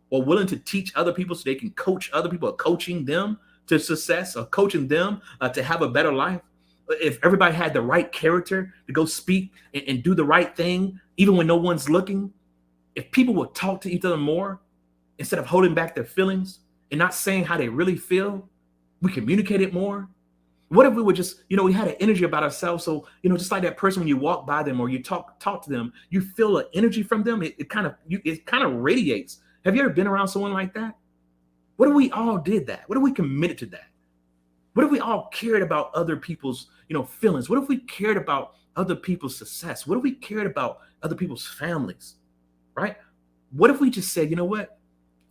or willing to teach other people so they can coach other people, or coaching them to success, or coaching them to have a better life. If everybody had the right character to go speak and do the right thing, even when no one's looking, if people would talk to each other more instead of holding back their feelings and not saying how they really feel, we communicated more. What if we were just, we had an energy about ourselves? So, just like that person, when you walk by them or you talk to them, you feel an energy from them. It kind of radiates. Have you ever been around someone like that? What if we all did that? What if we committed to that? What if we all cared about other people's, feelings? What if we cared about other people's success? What if we cared about other people's families, right? What if we just said, you know what?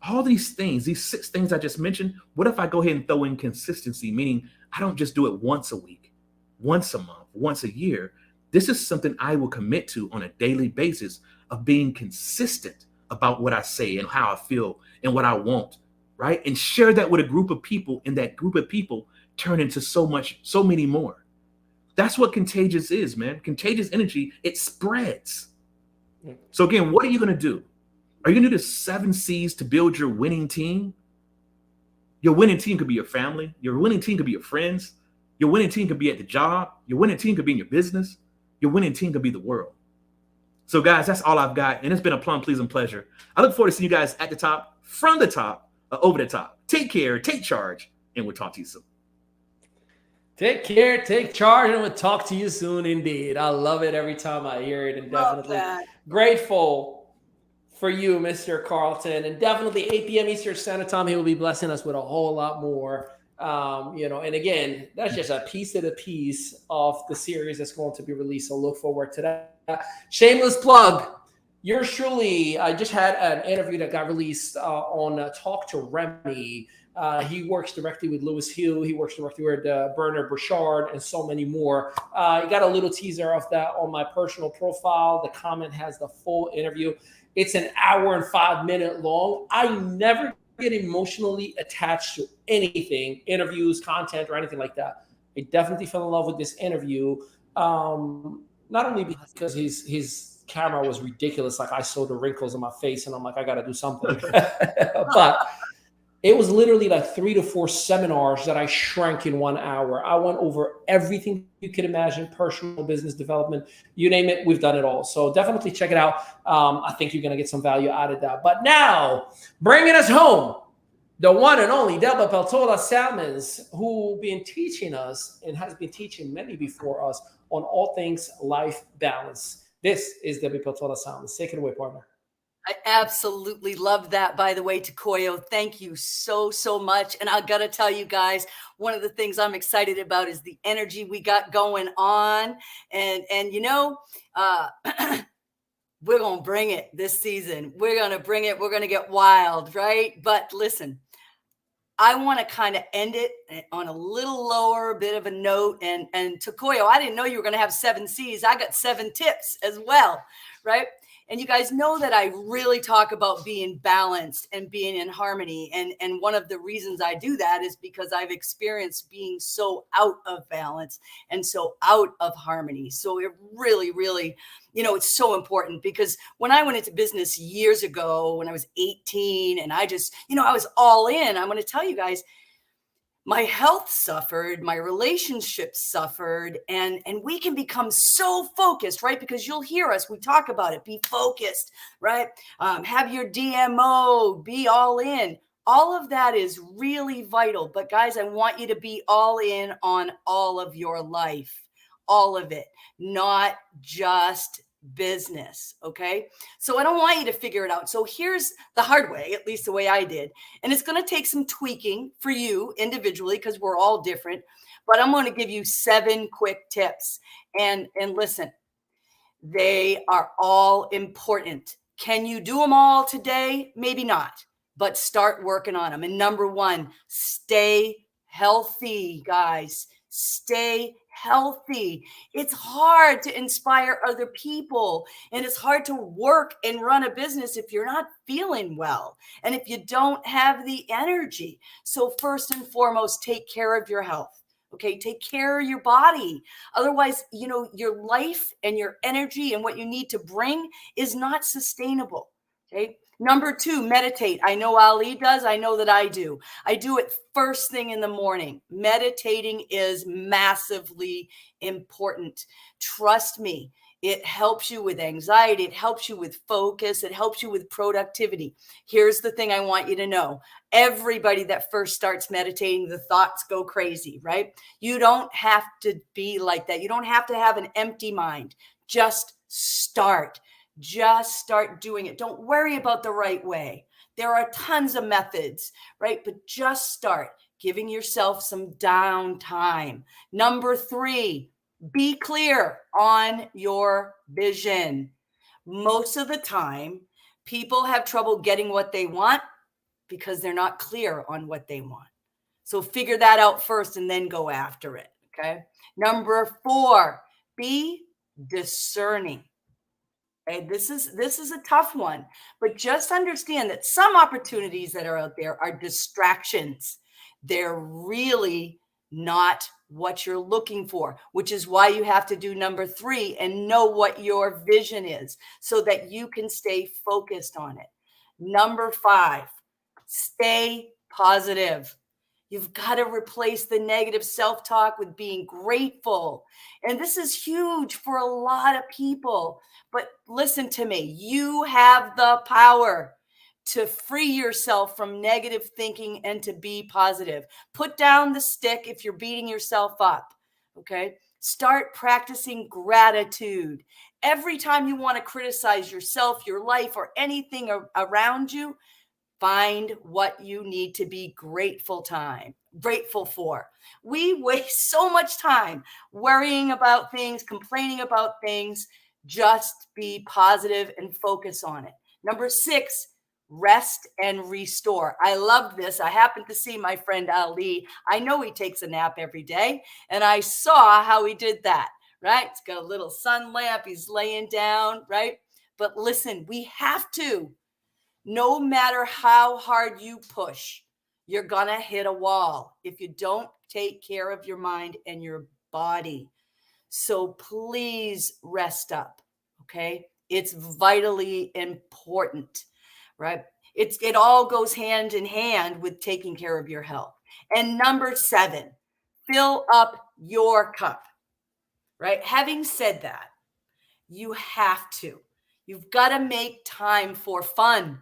All these things, these 6 things I just mentioned, what if I go ahead and throw in consistency, meaning I don't just do it once a week, once a month, once a year. This is something I will commit to on a daily basis of being consistent about what I say and how I feel and what I want, right? And share that with a group of people, and that group of people turn into so many more. That's what contagious is, man. Contagious energy, it spreads. So again, what are you going to do? Are you going to do the 7 C's to build your winning team? Your winning team could be your family. Your winning team could be your friends. Your winning team could be at the job. Your winning team could be in your business. Your winning team could be the world. So guys, that's all I've got. And it's been a plum pleasing pleasure. I look forward to seeing you guys at the top, from the top, over the top. Take care, take charge, and we'll talk to you soon. Take care, take charge, and we'll talk to you soon indeed. I love it every time I hear it, and definitely grateful for you, Mr. Carlton. And definitely 8 p.m. Eastern Standard Time, he will be blessing us with a whole lot more. And again, that's just a piece of the series that's going to be released. So look forward to that. Shameless plug. Yours truly, I just had an interview that got released on Talk to Remy. He works directly with Lewis Hill. He works directly with Bernard Burchard and so many more. You got a little teaser of that on my personal profile. The comment has the full interview. It's an hour and 5 minute long. I never get emotionally attached to anything, interviews, content, or anything like that. I definitely fell in love with this interview. Not only because his camera was ridiculous, like I saw the wrinkles in my face and I'm like, I got to do something. But it was literally like 3 to 4 seminars that I shrank in 1 hour. I went over everything you could imagine, personal, business development, you name it, we've done it all. So definitely check it out. I think you're going to get some value out of that. But now, bringing us home, the one and only Deborah Peltola Salmons, who been teaching us and has been teaching many before us on all things life balance. This is Debbie Peltola Salmons. Take it away, partner. I absolutely love that, by the way, Takoyo. Thank you so, so much. And I got to tell you guys, one of the things I'm excited about is the energy we got going on. And we're going to bring it this season. We're going to bring it. We're going to get wild, right? But listen, I want to kind of end it on a little lower bit of a note. And Takoyo, I didn't know you were going to have 7 C's. I got 7 tips as well, right? And you guys know that I really talk about being balanced and being in harmony. And one of the reasons I do that is because I've experienced being so out of balance and so out of harmony. So it really, really, it's so important, because when I went into business years ago, when I was 18 and I just, I was all in, I'm going to tell you guys, my health suffered, my relationships suffered, and we can become so focused, right? Because you'll hear us, we talk about it, be focused, right? Have your DMO, be all in. All of that is really vital. But guys, I want you to be all in on all of your life, all of it, not just business. Okay. So I don't want you to figure it out. So here's the hard way, at least the way I did. And it's going to take some tweaking for you individually, because we're all different, but I'm going to give you 7 quick tips. And listen, they are all important. Can you do them all today? Maybe not, but start working on them. And number 1, stay healthy, guys. Stay healthy. It's hard to inspire other people, and it's hard to work and run a business if you're not feeling well and if you don't have the energy. So first and foremost, take care of your health. Okay, take care of your body. Otherwise, your life and your energy and what you need to bring is not sustainable. Okay. Number 2, meditate. I know Ali does. I know that I do. I do it first thing in the morning. Meditating is massively important. Trust me, it helps you with anxiety. It helps you with focus. It helps you with productivity. Here's the thing I want you to know. Everybody that first starts meditating, the thoughts go crazy, right? You don't have to be like that. You don't have to have an empty mind. Just start. Just start doing it. Don't worry about the right way. There are tons of methods, right? But just start giving yourself some downtime. Number 3, be clear on your vision. Most of the time, people have trouble getting what they want because they're not clear on what they want. So figure that out first and then go after it, okay? Number 4, be discerning. Okay, this is a tough one, but just understand that some opportunities that are out there are distractions. They're really not what you're looking for, which is why you have to do number 3 and know what your vision is so that you can stay focused on it. Number 5, stay positive. You've got to replace the negative self-talk with being grateful. And this is huge for a lot of people. But listen to me, you have the power to free yourself from negative thinking and to be positive. Put down the stick if you're beating yourself up, okay? Start practicing gratitude. Every time you want to criticize yourself, your life, or anything around you, find what you need to be grateful for. We waste so much time worrying about things, complaining about things. Just be positive and focus on it. Number 6, rest and restore. I love this. I happened to see my friend Ali. I know he takes a nap every day, and I saw how he did that, right? He's got a little sun lamp. He's laying down, right? But listen, we have to. No matter how hard you push, you're going to hit a wall if you don't take care of your mind and your body. So please rest up, okay? It's vitally important, right? It all goes hand in hand with taking care of your health. And number 7, fill up your cup, right? Having said that, you have to. You've got to make time for fun,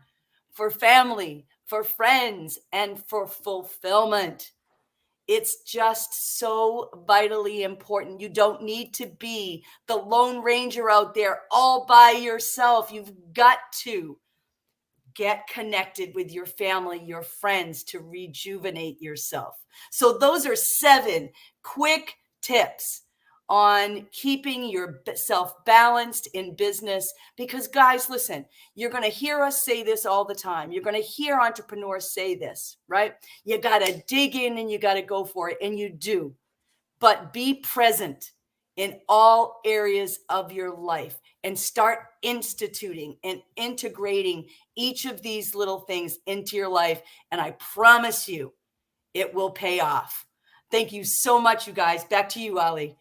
for family, for friends, and for fulfillment. It's just so vitally important. You don't need to be the Lone Ranger out there all by yourself. You've got to get connected with your family, your friends, to rejuvenate yourself. So those are 7 quick tips on keeping yourself balanced in business. Because guys, listen, you're going to hear us say this all the time. You're going to hear entrepreneurs say this, right? You got to dig in and you got to go for it. And you do. But be present in all areas of your life and start instituting and integrating each of these little things into your life. And I promise you, it will pay off. Thank you so much, you guys. Back to you, Ali.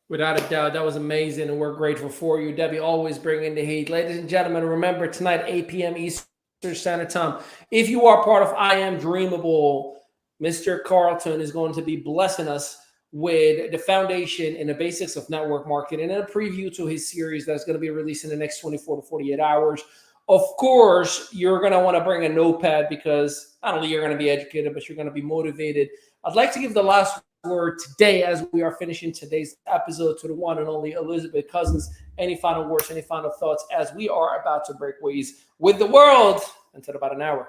Without a doubt, that was amazing, and we're grateful for you. Debbie, always bringing the heat. Ladies and gentlemen, remember tonight, 8 p.m. Eastern Standard Time. If you are part of I Am Dreamable, Mr. Carlton is going to be blessing us with the foundation and the basics of network marketing and a preview to his series that's going to be released in the next 24 to 48 hours. Of course, you're going to want to bring a notepad because not only you're going to be educated, but you're going to be motivated. I'd like to give the last word today as we are finishing today's episode to the one and only Elizabeth Cousins. Any final words, any final thoughts as we are about to break ways with the world until about an hour?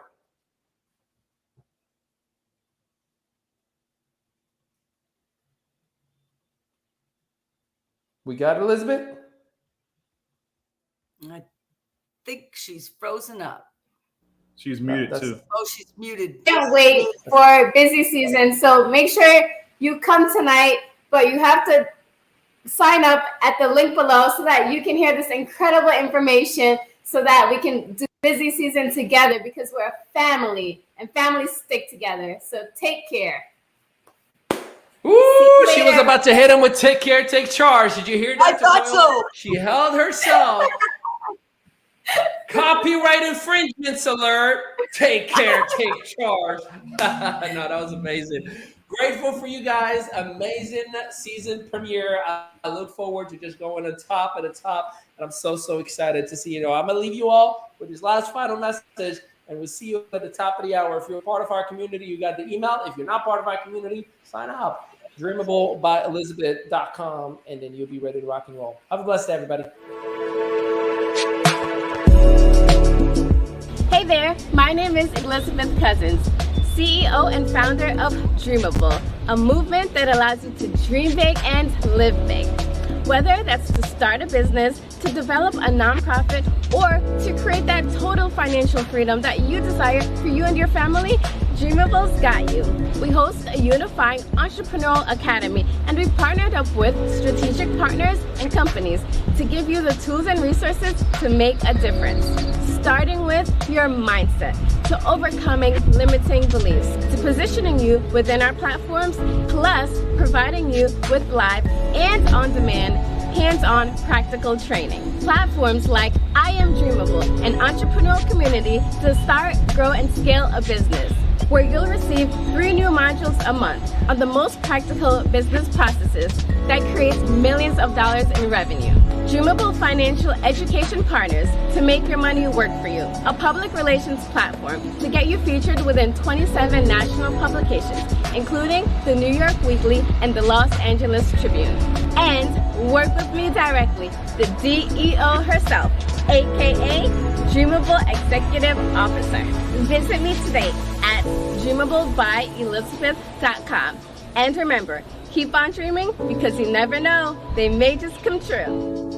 We got it, Elizabeth? I think she's frozen up. She's muted too. Oh, she's muted. Can't wait for busy season. So make sure you come tonight, but you have to sign up at the link below so that you can hear this incredible information so that we can do busy season together, because we're a family and families stick together. So take care. Ooh, she was about to hit him with take care, take charge. Did you hear that? I thought so. She held herself. Copyright infringements alert. Take care, take charge. No, that was amazing. Grateful for you guys. Amazing season premiere. I look forward to just going to top of the top. And I'm so excited to see, I'm going to leave you all with this last final message. And we'll see you at the top of the hour. If you're a part of our community, you got the email. If you're not part of our community, sign up. Dreamablebyelizabeth.com, and then you'll be ready to rock and roll. Have a blessed day, everybody. Hey there, my name is Elizabeth Cousins, CEO and founder of Dreamable, a movement that allows you to dream big and live big. Whether that's to start a business, to develop a nonprofit, or to create that total financial freedom that you desire for you and your family, Dreamable's got you. We host a unifying entrepreneurial academy, and we partnered up with strategic partners and companies to give you the tools and resources to make a difference. Starting with your mindset, to overcoming limiting beliefs, to positioning you within our platforms, plus providing you with live and on-demand hands-on practical training. Platforms like I Am Dreamable, an entrepreneurial community to start, grow, and scale a business, where you'll receive 3 new modules a month on the most practical business processes that creates millions of dollars in revenue. Dreamable Financial Education Partners to make your money work for you. A public relations platform to get you featured within 27 national publications, including the New York Weekly and the Los Angeles Tribune. And work with me directly, the DEO herself, aka Dreamable Executive Officer. Visit me today at dreamablebyelizabeth.com. And remember, keep on dreaming, because you never know, they may just come true.